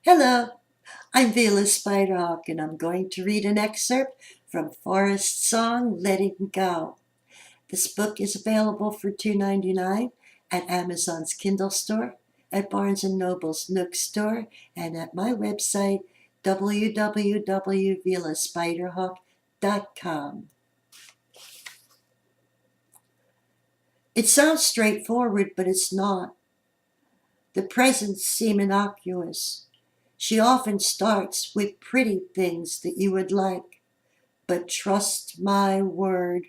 Hello, I'm Vila Spiderhawk, and I'm going to read an excerpt from Forrest's song, Letting Go. This book is available for $2.99 at Amazon's Kindle store, at Barnes & Noble's Nook store, and at my website, www.vilaspiderhawk.com. It sounds straightforward, but it's not. The presents seem innocuous. She often starts with pretty things that you would like. But trust my word,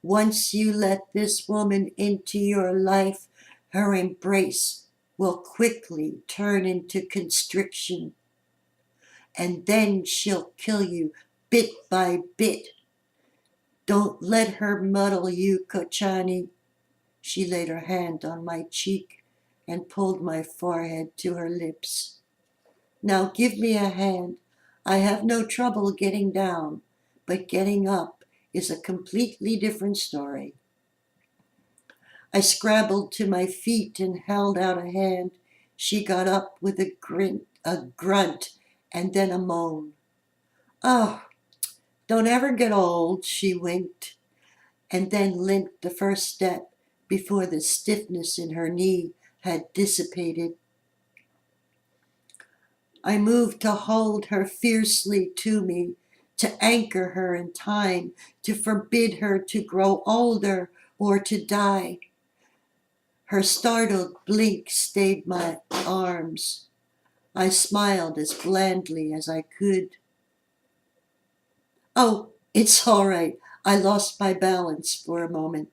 once you let this woman into your life, her embrace will quickly turn into constriction. And then she'll kill you bit by bit. Don't let her muddle you, Kochani. She laid her hand on my cheek and pulled my forehead to her lips. Now give me a hand. I have no trouble getting down, but getting up is a completely different story. I scrabbled to my feet and held out a hand. She got up with a grunt, and then a moan. Oh, don't ever get old, she winked, and then limped the first step before the stiffness in her knee had dissipated. I moved to hold her fiercely to me, to anchor her in time, to forbid her to grow older or to die. Her startled blink stayed my arms. I smiled as blandly as I could. Oh, it's all right. I lost my balance for a moment.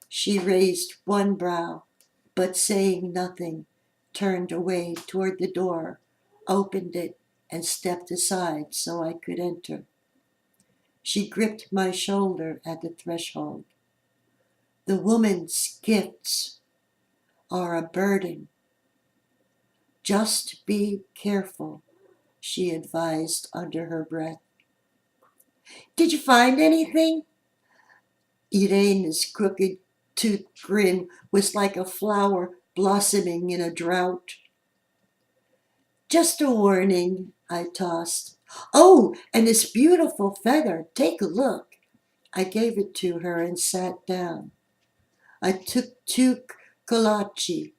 She raised one brow, but saying nothing, turned away toward the door, opened it, and stepped aside so I could enter. She gripped my shoulder at the threshold. The woman's gifts are a burden. Just be careful, she advised under her breath. Did you find anything? Irene's crooked tooth grin was like a flower blossoming in a drought. Just a warning, I tossed. Oh, and this beautiful feather. Take a look. I gave it to her and sat down. I took two kolache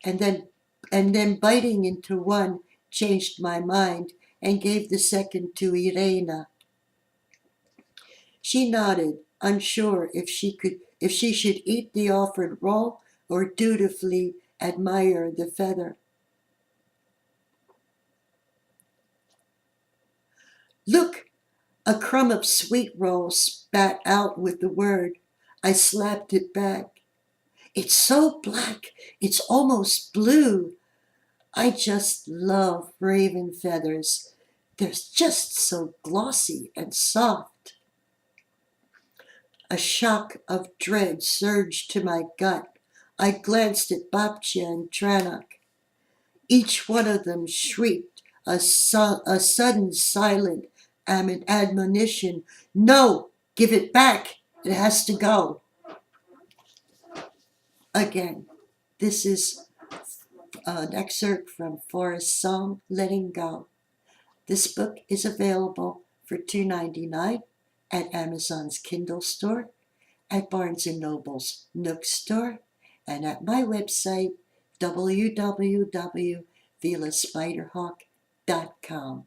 and then biting into one, changed my mind and gave the second to Irena. She nodded, unsure if she should eat the offered roll or dutifully admire the feather. Look, a crumb of sweet roll spat out with the word. I slapped it back. It's so black, it's almost blue. I just love raven feathers. They're just so glossy and soft. A shock of dread surged to my gut. I glanced at Babcia and Tranok. Each one of them shrieked a sudden silent admonition. No, give it back. It has to go. Again, this is an excerpt from Forrest's song, Letting Go. This book is available for $2.99 at Amazon's Kindle store, at Barnes & Noble's Nook store, and at my website, www.vilaspiderhawk.com.